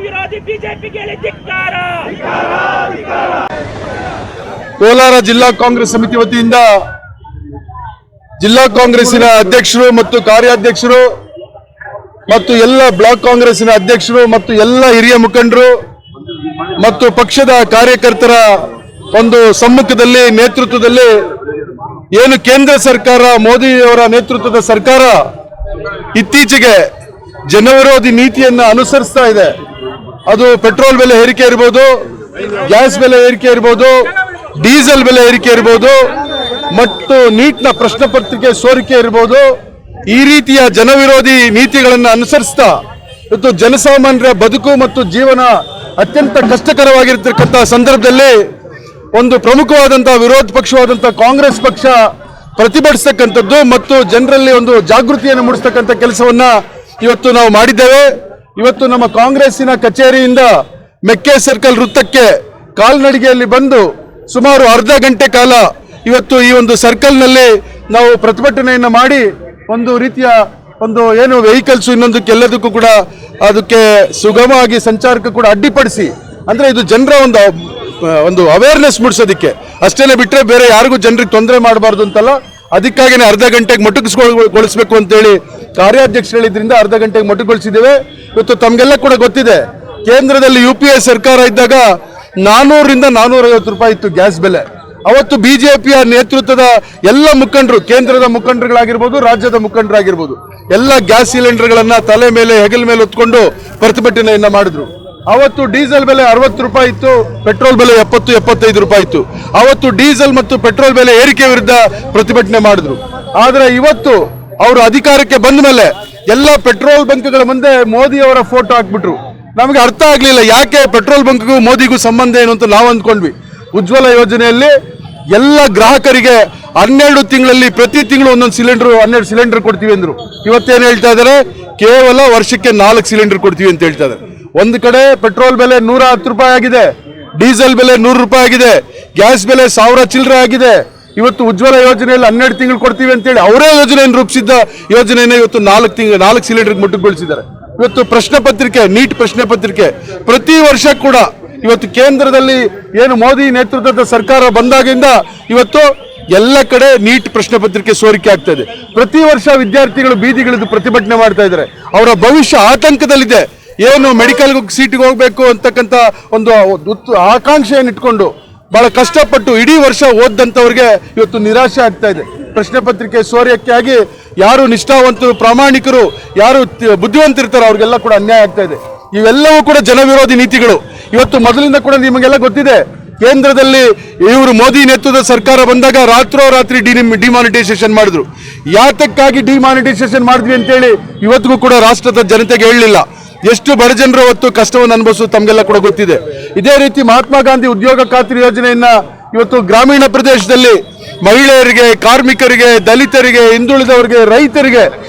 ವಿರೋಧಿ ಬಿಜೆಪಿಗೆ ಧಿಕ್ಕಾರ. ಕೋಲಾರ ಜಿಲ್ಲಾ ಕಾಂಗ್ರೆಸ್ ಸಮಿತಿ ವತಿಯಿಂದ ಜಿಲ್ಲಾ ಕಾಂಗ್ರೆಸ್ಸಿನ ಅಧ್ಯಕ್ಷರು ಮತ್ತು ಕಾರ್ಯಾಧ್ಯಕ್ಷರು ಮತ್ತು ಎಲ್ಲ ಬ್ಲಾಕ್ ಕಾಂಗ್ರೆಸ್ಸಿನ ಅಧ್ಯಕ್ಷರು ಮತ್ತು ಎಲ್ಲ ಹಿರಿಯ ಮುಖಂಡರು ಮತ್ತು ಪಕ್ಷದ ಕಾರ್ಯಕರ್ತರ ಒಂದು ಸಮ್ಮುಖದಲ್ಲಿ ನೇತೃತ್ವದಲ್ಲಿ ಏನು ಕೇಂದ್ರ ಸರ್ಕಾರ ಮೋದಿ ಅವರ ನೇತೃತ್ವದ ಸರ್ಕಾರ ಇತ್ತೀಚೆಗೆ ಜನವಿರೋಧಿ ನೀತಿಯನ್ನು ಅನುಸರಿಸ್ತಾ ಇದೆ. ಅದು ಪೆಟ್ರೋಲ್ ಬೆಲೆ ಏರಿಕೆ ಇರಬಹುದು, ಗ್ಯಾಸ್ ಬೆಲೆ ಏರಿಕೆ ಇರಬಹುದು, ಡೀಸೆಲ್ ಬೆಲೆ ಏರಿಕೆ ಇರಬಹುದು ಮತ್ತು ನೀಟ್ನ ಪ್ರಶ್ನೆ ಪತ್ರಿಕೆ ಸೋರಿಕೆ ಇರಬಹುದು. ಈ ರೀತಿಯ ಜನವಿರೋಧಿ ನೀತಿಗಳನ್ನು ಅನುಸರಿಸ್ತಾ ಇವತ್ತು ಜನಸಾಮಾನ್ಯರ ಬದುಕು ಮತ್ತು ಜೀವನ ಅತ್ಯಂತ ಕಷ್ಟಕರವಾಗಿರತಕ್ಕಂತಹ ಸಂದರ್ಭದಲ್ಲಿ ಒಂದು ಪ್ರಮುಖವಾದಂತಹ ವಿರೋಧ ಪಕ್ಷವಾದಂತಹ ಕಾಂಗ್ರೆಸ್ ಪಕ್ಷ ಪ್ರತಿಭಟಿಸತಕ್ಕಂಥದ್ದು ಮತ್ತು ಜನರಲ್ಲಿ ಒಂದು ಜಾಗೃತಿಯನ್ನು ಮೂಡಿಸತಕ್ಕಂಥ ಕೆಲಸವನ್ನ ಇವತ್ತು ನಾವು ಮಾಡಿದ್ದೇವೆ. ಇವತ್ತು ನಮ್ಮ ಕಾಂಗ್ರೆಸ್ಸಿನ ಕಚೇರಿಯಿಂದ ಮೆಕ್ಕೆ ಸರ್ಕಲ್ ವೃತ್ತಕ್ಕೆ ಕಾಲ್ನಡಿಗೆಯಲ್ಲಿ ಬಂದು ಸುಮಾರು ಅರ್ಧ ಗಂಟೆ ಕಾಲ ಇವತ್ತು ಈ ಒಂದು ಸರ್ಕಲ್ನಲ್ಲಿ ನಾವು ಪ್ರತಿಭಟನೆಯನ್ನು ಮಾಡಿ ಒಂದು ರೀತಿಯ ಒಂದು ಏನು ವೆಹಿಕಲ್ಸ್ ಇನ್ನೊಂದಕ್ಕೆಲ್ಲದಕ್ಕೂ ಕೂಡ ಅದಕ್ಕೆ ಸುಗಮವಾಗಿ ಸಂಚಾರಕ್ಕೂ ಕೂಡ ಅಡ್ಡಿಪಡಿಸಿ, ಅಂದ್ರೆ ಇದು ಜನರ ಒಂದು ಅವೇರ್ನೆಸ್ ಮೂಡಿಸೋದಕ್ಕೆ ಅಷ್ಟೇನೆ ಬಿಟ್ಟರೆ ಬೇರೆ ಯಾರಿಗೂ ಜನರಿಗೆ ತೊಂದರೆ ಮಾಡಬಾರ್ದು ಅಂತಲ್ಲ. ಅದಕ್ಕಾಗಿನೇ ಅರ್ಧ ಗಂಟೆಗೆ ಮೊಟಕುಗೊಳಿಸಬೇಕು ಅಂತೇಳಿ ಕಾರ್ಯಾಧ್ಯಕ್ಷರು ಹೇಳಿದ್ರಿಂದ ಅರ್ಧ ಗಂಟೆಗೆ ಮೊಟಕುಗೊಳಿಸಿದ್ದೇವೆ. ಇವತ್ತು ತಮಗೆಲ್ಲ ಕೂಡ ಗೊತ್ತಿದೆ, ಕೇಂದ್ರದಲ್ಲಿ UPA ಸರ್ಕಾರ ಇದ್ದಾಗ 400ರಿಂದ 450 ರೂಪಾಯಿ ಇತ್ತು ಗ್ಯಾಸ್ ಬೆಲೆ. ಅವತ್ತು ಬಿಜೆಪಿಯ ನೇತೃತ್ವದ ಎಲ್ಲ ಮುಖಂಡರು, ಕೇಂದ್ರದ ಮುಖಂಡರುಗಳಾಗಿರ್ಬೋದು, ರಾಜ್ಯದ ಮುಖಂಡರಾಗಿರ್ಬೋದು, ಎಲ್ಲ ಗ್ಯಾಸ್ ಸಿಲಿಂಡರ್ಗಳನ್ನ ತಲೆ ಮೇಲೆ ಹೆಗಲ ಮೇಲೆ ಹೊತ್ಕೊಂಡು ಪ್ರತಿಭಟನೆಯನ್ನ ಮಾಡಿದ್ರು. ಅವತ್ತು ಡೀಸೆಲ್ ಬೆಲೆ 60 ರೂಪಾಯಿ ಇತ್ತು, ಪೆಟ್ರೋಲ್ ಬೆಲೆ 70-75 ರೂಪಾಯಿ ಇತ್ತು. ಅವತ್ತು ಡೀಸೆಲ್ ಮತ್ತು ಪೆಟ್ರೋಲ್ ಬೆಲೆ ಏರಿಕೆ ವಿರುದ್ಧ ಪ್ರತಿಭಟನೆ ಮಾಡಿದ್ರು. ಆದ್ರೆ ಇವತ್ತು ಅವರು ಅಧಿಕಾರಕ್ಕೆ ಬಂದ ಮೇಲೆ ಎಲ್ಲ ಪೆಟ್ರೋಲ್ ಬಂಕ್ಗಳ ಮುಂದೆ ಮೋದಿ ಅವರ ಫೋಟೋ ಹಾಕ್ಬಿಟ್ರು. ನಮಗೆ ಅರ್ಥ ಆಗ್ಲಿಲ್ಲ ಯಾಕೆ ಪೆಟ್ರೋಲ್ ಬಂಕ್ಗೂ ಮೋದಿಗೂ ಸಂಬಂಧ ಏನು ಅಂತ ನಾವು ಅಂದ್ಕೊಂಡ್ವಿ. ಉಜ್ವಲ ಯೋಜನೆಯಲ್ಲಿ ಎಲ್ಲ ಗ್ರಾಹಕರಿಗೆ 12 ತಿಂಗಳಲ್ಲಿ ಪ್ರತಿ ತಿಂಗಳು ಒಂದೊಂದು ಸಿಲಿಂಡರ್ 12 ಸಿಲಿಂಡರ್ ಕೊಡ್ತೀವಿ ಅಂದ್ರು. ಇವತ್ತೇನು ಹೇಳ್ತಾ ಇದಾರೆ, ಕೇವಲ ವರ್ಷಕ್ಕೆ 4 ಸಿಲಿಂಡರ್ ಕೊಡ್ತೀವಿ ಅಂತ ಹೇಳ್ತಾ ಇದ್ದಾರೆ. ಒಂದು ಕಡೆ ಪೆಟ್ರೋಲ್ ಬೆಲೆ 110 ರೂಪಾಯಿ ಆಗಿದೆ, ಡೀಸೆಲ್ ಬೆಲೆ 100 ರೂಪಾಯಿ ಆಗಿದೆ, ಗ್ಯಾಸ್ ಬೆಲೆ 1000 ಚಿಲ್ಲರೆ ಆಗಿದೆ. ಇವತ್ತು ಉಜ್ವಲ ಯೋಜನೆಯಲ್ಲಿ 12 ತಿಂಗಳು ಕೊಡ್ತೀವಿ ಅಂತೇಳಿ ಅವರೇ ಯೋಜನೆಯನ್ನು ರೂಪಿಸಿದ್ದ ಯೋಜನೆಯನ್ನು ಇವತ್ತು 4 ಸಿಲಿಂಡರ್ ಮುಟ್ಟುಗೊಳಿಸಿದ್ದಾರೆ. ಇವತ್ತು ಪ್ರಶ್ನೆ ಪತ್ರಿಕೆ, ನೀಟ್ ಪ್ರಶ್ನೆ ಪತ್ರಿಕೆ ಪ್ರತಿ ವರ್ಷ ಕೂಡ ಇವತ್ತು ಕೇಂದ್ರದಲ್ಲಿ ಏನು ಮೋದಿ ನೇತೃತ್ವದ ಸರ್ಕಾರ ಬಂದಾಗಿಂದ ಇವತ್ತು ಎಲ್ಲ ಕಡೆ ನೀಟ್ ಪ್ರಶ್ನೆ ಪತ್ರಿಕೆ ಸೋರಿಕೆ ಆಗ್ತಾ ಇದೆ. ಪ್ರತಿ ವರ್ಷ ವಿದ್ಯಾರ್ಥಿಗಳು ಬೀದಿಗಿಳಿದು ಪ್ರತಿಭಟನೆ ಮಾಡ್ತಾ ಇದ್ದಾರೆ. ಅವರ ಭವಿಷ್ಯ ಆತಂಕದಲ್ಲಿದೆ. ಏನು ಮೆಡಿಕಲ್ ಸೀಟಿಗೆ ಹೋಗ್ಬೇಕು ಅಂತಕ್ಕಂಥ ಒಂದು ಆಕಾಂಕ್ಷೆಯನ್ನು ಇಟ್ಕೊಂಡು ಬಹಳ ಕಷ್ಟಪಟ್ಟು ಇಡೀ ವರ್ಷ ಓದಂತವ್ರಿಗೆ ಇವತ್ತು ನಿರಾಶೆ ಆಗ್ತಾ ಇದೆ. ಪ್ರಶ್ನೆ ಪತ್ರಿಕೆ ಸೋರಿಕೆ ಆಗಿ ಯಾರು ನಿಷ್ಠಾವಂತರು, ಪ್ರಾಮಾಣಿಕರು, ಯಾರು ಬುದ್ಧಿವಂತರಿರ್ತಾರೋ ಅವ್ರಿಗೆಲ್ಲ ಕೂಡ ಅನ್ಯಾಯ ಆಗ್ತಾ ಇದೆ. ಇವೆಲ್ಲವೂ ಕೂಡ ಜನವಿರೋಧಿ ನೀತಿಗಳು. ಇವತ್ತು ಮೊದಲಿಂದ ಕೂಡ ನಿಮಗೆಲ್ಲ ಗೊತ್ತಿದೆ, ಕೇಂದ್ರದಲ್ಲಿ ಇವರು ಮೋದಿ ನೇತೃತ್ವದ ಸರ್ಕಾರ ಬಂದಾಗ ರಾತ್ರೋರಾತ್ರಿ ಡಿಮಾನಿಟೈಸೇಷನ್ ಮಾಡಿದ್ರು. ಯಾತಕ್ಕಾಗಿ ಡಿಮಾನಿಟೈಸೇಷನ್ ಮಾಡಿದ್ವಿ ಅಂತೇಳಿ ಇವತ್ತಿಗೂ ಕೂಡ ರಾಷ್ಟ್ರದ ಜನತೆಗೆ ಹೇಳಲಿಲ್ಲ. ಎಷ್ಟು ಬಡ ಜನರು ಅವತ್ತು ಕಷ್ಟವನ್ನು ಅನುಭವಿಸೋದು ತಮಗೆಲ್ಲ ಕೂಡ ಗೊತ್ತಿದೆ. ಇದೇ ರೀತಿ ಮಹಾತ್ಮ ಗಾಂಧಿ ಉದ್ಯೋಗ ಖಾತ್ರಿ ಯೋಜನೆಯನ್ನ ಇವತ್ತು ಗ್ರಾಮೀಣ ಪ್ರದೇಶದಲ್ಲಿ ಮಹಿಳೆಯರಿಗೆ, ಕಾರ್ಮಿಕರಿಗೆ, ದಲಿತರಿಗೆ, ಹಿಂದುಳಿದವರಿಗೆ, ರೈತರಿಗೆ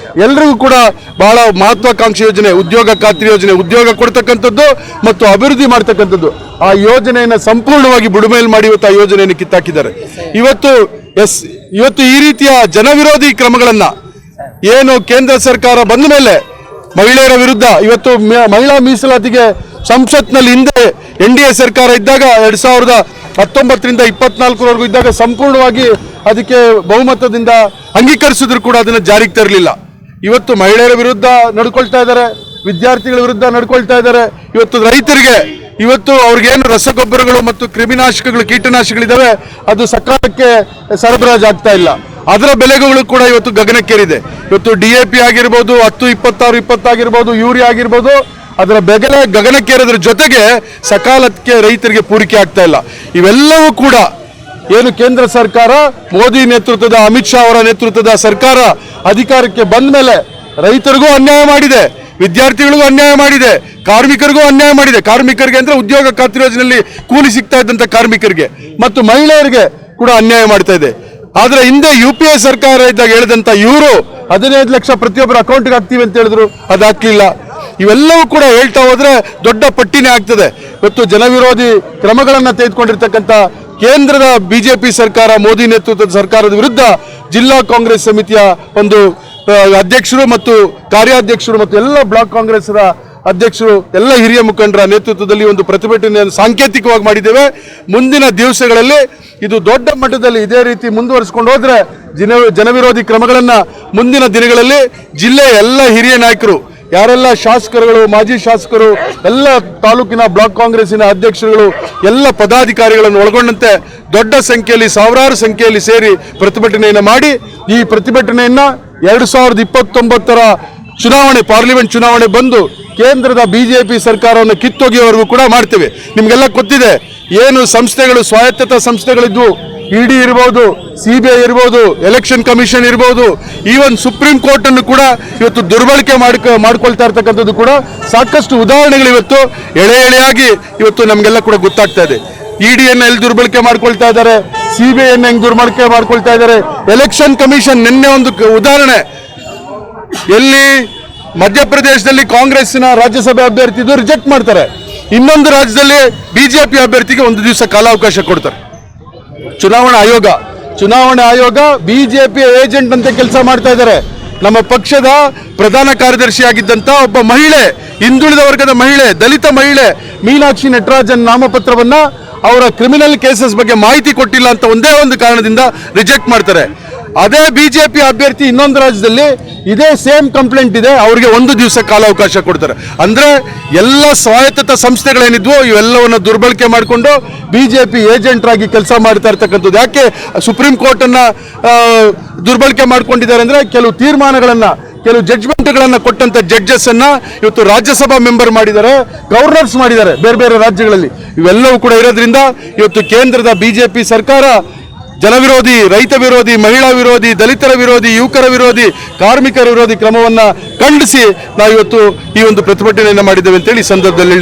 ಎಲ್ಲರಿಗೂ ಕೂಡ ಬಹಳ ಮಹತ್ವಾಕಾಂಕ್ಷಿ ಯೋಜನೆ ಉದ್ಯೋಗ ಖಾತ್ರಿ ಯೋಜನೆ. ಉದ್ಯೋಗ ಕೊಡ್ತಕ್ಕಂಥದ್ದು ಮತ್ತು ಅಭಿವೃದ್ಧಿ ಮಾಡ್ತಕ್ಕಂಥದ್ದು. ಆ ಯೋಜನೆಯನ್ನು ಸಂಪೂರ್ಣವಾಗಿ ಬುಡಮೇಲು ಮಾಡಿ ಇವತ್ತು ಆ ಯೋಜನೆಯನ್ನು ಕಿತ್ತಾಕಿದ್ದಾರೆ. ಇವತ್ತು ಈ ರೀತಿಯ ಜನವಿರೋಧಿ ಕ್ರಮಗಳನ್ನ ಏನು ಕೇಂದ್ರ ಸರ್ಕಾರ ಬಂದ ಮೇಲೆ ಮಹಿಳೆಯರ ವಿರುದ್ಧ ಇವತ್ತು ಮಹಿಳಾ ಮೀಸಲಾತಿಗೆ ಸಂಸತ್ನಲ್ಲಿ ಹಿಂದೆ NDA ಸರ್ಕಾರ ಇದ್ದಾಗ 2019ರಿಂದ 24ವರೆಗೂ ಇದ್ದಾಗ ಸಂಪೂರ್ಣವಾಗಿ ಅದಕ್ಕೆ ಬಹುಮತದಿಂದ ಅಂಗೀಕರಿಸಿದ್ರು ಕೂಡ ಅದನ್ನು ಜಾರಿಗೆ ತರಲಿಲ್ಲ. ಇವತ್ತು ಮಹಿಳೆಯರ ವಿರುದ್ಧ ನಡ್ಕೊಳ್ತಾ ಇದ್ದಾರೆ, ವಿದ್ಯಾರ್ಥಿಗಳ ವಿರುದ್ಧ ನಡ್ಕೊಳ್ತಾ ಇದ್ದಾರೆ. ಇವತ್ತು ರೈತರಿಗೆ ಇವತ್ತು ಅವ್ರಿಗೇನು ರಸಗೊಬ್ಬರಗಳು ಮತ್ತು ಕ್ರಿಮಿನಾಶಕಗಳು, ಕೀಟನಾಶಕಗಳಿದ್ದಾವೆ, ಅದು ಸಕಾಲಕ್ಕೆ ಸರಬರಾಜು ಆಗ್ತಾ ಇಲ್ಲ. ಅದರ ಬೆಲೆಗಳು ಕೂಡ ಇವತ್ತು ಗಗನಕ್ಕೇರಿದೆ. ಇವತ್ತು DAP ಆಗಿರ್ಬೋದು, 10, 26, 20 ಆಗಿರ್ಬೋದು, ಯೂರಿಯಾ ಆಗಿರ್ಬೋದು, ಅದರ ಬೆಲೆ ಗಗನಕ್ಕೇರೋದ್ರ ಜೊತೆಗೆ ಸಕಾಲಕ್ಕೆ ರೈತರಿಗೆ ಪೂರೈಕೆ ಆಗ್ತಾ ಇಲ್ಲ. ಇವೆಲ್ಲವೂ ಕೂಡ ಏನು ಕೇಂದ್ರ ಸರ್ಕಾರ ಮೋದಿ ನೇತೃತ್ವದ, ಅಮಿತ್ ಶಾ ಅವರ ನೇತೃತ್ವದ ಸರ್ಕಾರ ಅಧಿಕಾರಕ್ಕೆ ಬಂದ ಮೇಲೆ ರೈತರಿಗೂ ಅನ್ಯಾಯ ಮಾಡಿದೆ, ವಿದ್ಯಾರ್ಥಿಗಳಿಗೂ ಅನ್ಯಾಯ ಮಾಡಿದೆ, ಕಾರ್ಮಿಕರಿಗೂ ಅನ್ಯಾಯ ಮಾಡಿದೆ. ಕಾರ್ಮಿಕರಿಗೆ ಅಂದ್ರೆ ಉದ್ಯೋಗ ಖಾತ್ರಿ ಯೋಜನೆಯಲ್ಲಿ ಕೂಲಿ ಸಿಗ್ತಾ ಇದ್ದಂತ ಕಾರ್ಮಿಕರಿಗೆ ಮತ್ತು ಮಹಿಳೆಯರಿಗೆ ಕೂಡ ಅನ್ಯಾಯ ಮಾಡ್ತಾ ಇದೆ. ಆದ್ರೆ ಹಿಂದೆ UPA ಸರ್ಕಾರ ಇದ್ದಾಗ ಹೇಳಿದಂತ ಇವರು 15 ಲಕ್ಷ ಪ್ರತಿಯೊಬ್ಬರ ಅಕೌಂಟ್ಗೆ ಹಾಕ್ತೀವಿ ಅಂತ ಹೇಳಿದ್ರು, ಅದು ಹಾಕ್ಲಿಲ್ಲ. ಇವೆಲ್ಲವೂ ಕೂಡ ಹೇಳ್ತಾ ಹೋದ್ರೆ ದೊಡ್ಡ ಪಟ್ಟಿನೇ ಆಗ್ತದೆ. ಇವತ್ತು ಜನವಿರೋಧಿ ಕ್ರಮಗಳನ್ನ ತೆಗೆದುಕೊಂಡಿರ್ತಕ್ಕಂಥ ಕೇಂದ್ರದ ಬಿಜೆಪಿ ಸರ್ಕಾರ, ಮೋದಿ ನೇತೃತ್ವದ ಸರ್ಕಾರದ ವಿರುದ್ಧ ಜಿಲ್ಲಾ ಕಾಂಗ್ರೆಸ್ ಸಮಿತಿಯ ಒಂದು ಅಧ್ಯಕ್ಷರು ಮತ್ತು ಕಾರ್ಯಾಧ್ಯಕ್ಷರು ಮತ್ತು ಎಲ್ಲ ಬ್ಲಾಕ್ ಕಾಂಗ್ರೆಸ್ನ ಅಧ್ಯಕ್ಷರು ಎಲ್ಲ ಹಿರಿಯ ಮುಖಂಡರ ನೇತೃತ್ವದಲ್ಲಿ ಒಂದು ಪ್ರತಿಭಟನೆಯನ್ನು ಸಾಂಕೇತಿಕವಾಗಿ ಮಾಡಿದ್ದೇವೆ. ಮುಂದಿನ ದಿವಸಗಳಲ್ಲಿ ಇದು ದೊಡ್ಡ ಮಟ್ಟದಲ್ಲಿ ಇದೇ ರೀತಿ ಮುಂದುವರಿಸಿಕೊಂಡು ಹೋದ್ರೆ ಜನವಿರೋಧಿ ಕ್ರಮಗಳನ್ನು ಮುಂದಿನ ದಿನಗಳಲ್ಲಿ ಜಿಲ್ಲೆಯ ಎಲ್ಲ ಹಿರಿಯ ನಾಯಕರು, ಯಾರೆಲ್ಲ ಶಾಸಕರುಗಳು, ಮಾಜಿ ಶಾಸಕರು, ಎಲ್ಲ ತಾಲೂಕಿನ ಬ್ಲಾಕ್ ಕಾಂಗ್ರೆಸ್ಸಿನ ಅಧ್ಯಕ್ಷರುಗಳು, ಎಲ್ಲ ಪದಾಧಿಕಾರಿಗಳನ್ನು ಒಳಗೊಂಡಂತೆ ದೊಡ್ಡ ಸಂಖ್ಯೆಯಲ್ಲಿ, ಸಾವಿರಾರು ಸಂಖ್ಯೆಯಲ್ಲಿ ಸೇರಿ ಪ್ರತಿಭಟನೆಯನ್ನು ಮಾಡಿ ಈ ಪ್ರತಿಭಟನೆಯನ್ನ 2029ರ ಚುನಾವಣೆ, ಪಾರ್ಲಿಮೆಂಟ್ ಚುನಾವಣೆ ಬಂದು ಕೇಂದ್ರದ ಬಿಜೆಪಿ ಸರ್ಕಾರವನ್ನು ಕಿತ್ತೊಗೆಯವರೆಗೂ ಕೂಡ ಮಾಡ್ತೇವೆ. ನಿಮಗೆಲ್ಲ ಗೊತ್ತಿದೆ ಏನು ಸಂಸ್ಥೆಗಳು, ಸ್ವಾಯತ್ತತಾ ಸಂಸ್ಥೆಗಳಿದ್ವು, ಇಡಿ ಇರ್ಬೋದು, CBI ಇರ್ಬೋದು, ಎಲೆಕ್ಷನ್ ಕಮಿಷನ್ ಇರ್ಬೋದು, ಈವನ್ ಸುಪ್ರೀಂ ಕೋರ್ಟ್ ಅನ್ನು ಕೂಡ ಇವತ್ತು ದುರ್ಬಳಕೆ ಮಾಡ್ಕೊಳ್ತಾ ಇರ್ತಕ್ಕಂಥದ್ದು ಕೂಡ ಸಾಕಷ್ಟು ಉದಾಹರಣೆಗಳು ಇವತ್ತು ಎಳೆಯಾಗಿ ಇವತ್ತು ನಮಗೆಲ್ಲ ಕೂಡ ಗೊತ್ತಾಗ್ತಾ ಇದೆ. ಇಡಿಯನ್ನು ಎಲ್ಲಿ ದುರ್ಬಳಕೆ ಮಾಡ್ಕೊಳ್ತಾ ಇದ್ದಾರೆ, CBIಯನ್ನು ಹೆಂಗ್ ದುರ್ಬಳಕೆ ಮಾಡ್ಕೊಳ್ತಾ ಇದ್ದಾರೆ. ಎಲೆಕ್ಷನ್ ಕಮಿಷನ್ ನಿನ್ನೆ ಒಂದು ಉದಾಹರಣೆ, ಎಲ್ಲಿ ಮಧ್ಯಪ್ರದೇಶದಲ್ಲಿ ಕಾಂಗ್ರೆಸ್ಸಿನ ರಾಜ್ಯಸಭೆ ಅಭ್ಯರ್ಥಿ ರಿಜೆಕ್ಟ್ ಮಾಡ್ತಾರೆ, ಇನ್ನೊಂದು ರಾಜ್ಯದಲ್ಲಿ ಬಿಜೆಪಿ ಅಭ್ಯರ್ಥಿಗೆ ಒಂದು ದಿವಸ ಕಾಲಾವಕಾಶ ಕೊಡ್ತಾರೆ. ಚುನಾವಣಾ ಆಯೋಗ ಬಿಜೆಪಿ ಏಜೆಂಟ್ ಅಂತ ಕೆಲಸ ಮಾಡ್ತಾ ಇದ್ದಾರೆ. ನಮ್ಮ ಪಕ್ಷದ ಪ್ರಧಾನ ಕಾರ್ಯದರ್ಶಿಯಾಗಿದ್ದಂತ ಒಬ್ಬ ಮಹಿಳೆ, ಹಿಂದುಳಿದ ವರ್ಗದ ಮಹಿಳೆ, ದಲಿತ ಮಹಿಳೆ ಮೀನಾಕ್ಷಿ ನಟರಾಜನ್ ನಾಮಪತ್ರವನ್ನ ಅವರ ಕ್ರಿಮಿನಲ್ ಕೇಸಸ್ ಬಗ್ಗೆ ಮಾಹಿತಿ ಕೊಟ್ಟಿಲ್ಲ ಅಂತ ಒಂದೇ ಒಂದು ಕಾರಣದಿಂದ ರಿಜೆಕ್ಟ್ ಮಾಡ್ತಾರೆ. ಅದೇ ಬಿಜೆಪಿ ಅಭ್ಯರ್ಥಿ ಇನ್ನೊಂದು ರಾಜ್ಯದಲ್ಲಿ ಇದೇ ಸೇಮ್ ಕಂಪ್ಲೇಂಟ್ ಇದೆ, ಅವರಿಗೆ ಒಂದು ದಿವಸ ಕಾಲಾವಕಾಶ ಕೊಡ್ತಾರೆ. ಅಂದ್ರೆ ಎಲ್ಲ ಸ್ವಾಯತ್ತತಾ ಸಂಸ್ಥೆಗಳೇನಿದ್ವು ಇವೆಲ್ಲವನ್ನ ದುರ್ಬಳಕೆ ಮಾಡಿಕೊಂಡು ಬಿಜೆಪಿ ಏಜೆಂಟ್ರಾಗಿ ಕೆಲಸ ಮಾಡ್ತಾ ಇರ್ತಕ್ಕಂಥದ್ದು. ಯಾಕೆ ಸುಪ್ರೀಂ ಕೋರ್ಟ್ ಅನ್ನ ದುರ್ಬಳಕೆ ಮಾಡ್ಕೊಂಡಿದ್ದಾರೆ ಅಂದ್ರೆ ಕೆಲವು ತೀರ್ಮಾನಗಳನ್ನ, ಕೆಲವು ಜಡ್ಜ್ಮೆಂಟ್ಗಳನ್ನ ಕೊಟ್ಟಂತ ಜಡ್ಜಸ್ ಅನ್ನ ಇವತ್ತು ರಾಜ್ಯಸಭಾ ಮೆಂಬರ್ ಮಾಡಿದ್ದಾರೆ, ಗವರ್ನರ್ಸ್ ಮಾಡಿದ್ದಾರೆ ಬೇರೆ ಬೇರೆ ರಾಜ್ಯಗಳಲ್ಲಿ. ಇವೆಲ್ಲವೂ ಕೂಡ ಇರೋದ್ರಿಂದ ಇವತ್ತು ಕೇಂದ್ರದ ಬಿಜೆಪಿ ಸರ್ಕಾರ ಜನವಿರೋಧಿ, ರೈತ ವಿರೋಧಿ, ಮಹಿಳಾ ವಿರೋಧಿ, ದಲಿತರ ವಿರೋಧಿ, ಯುವಕರ ವಿರೋಧಿ, ಕಾರ್ಮಿಕರ ವಿರೋಧಿ ಕ್ರಮವನ್ನ ಖಂಡಿಸಿ ನಾವು ಇವತ್ತು ಈ ಒಂದು ಪ್ರತಿಭಟನೆಯನ್ನು ಮಾಡಿದ್ದೇವೆ ಅಂತೇಳಿ ಈ ಸಂದರ್ಭದಲ್ಲಿ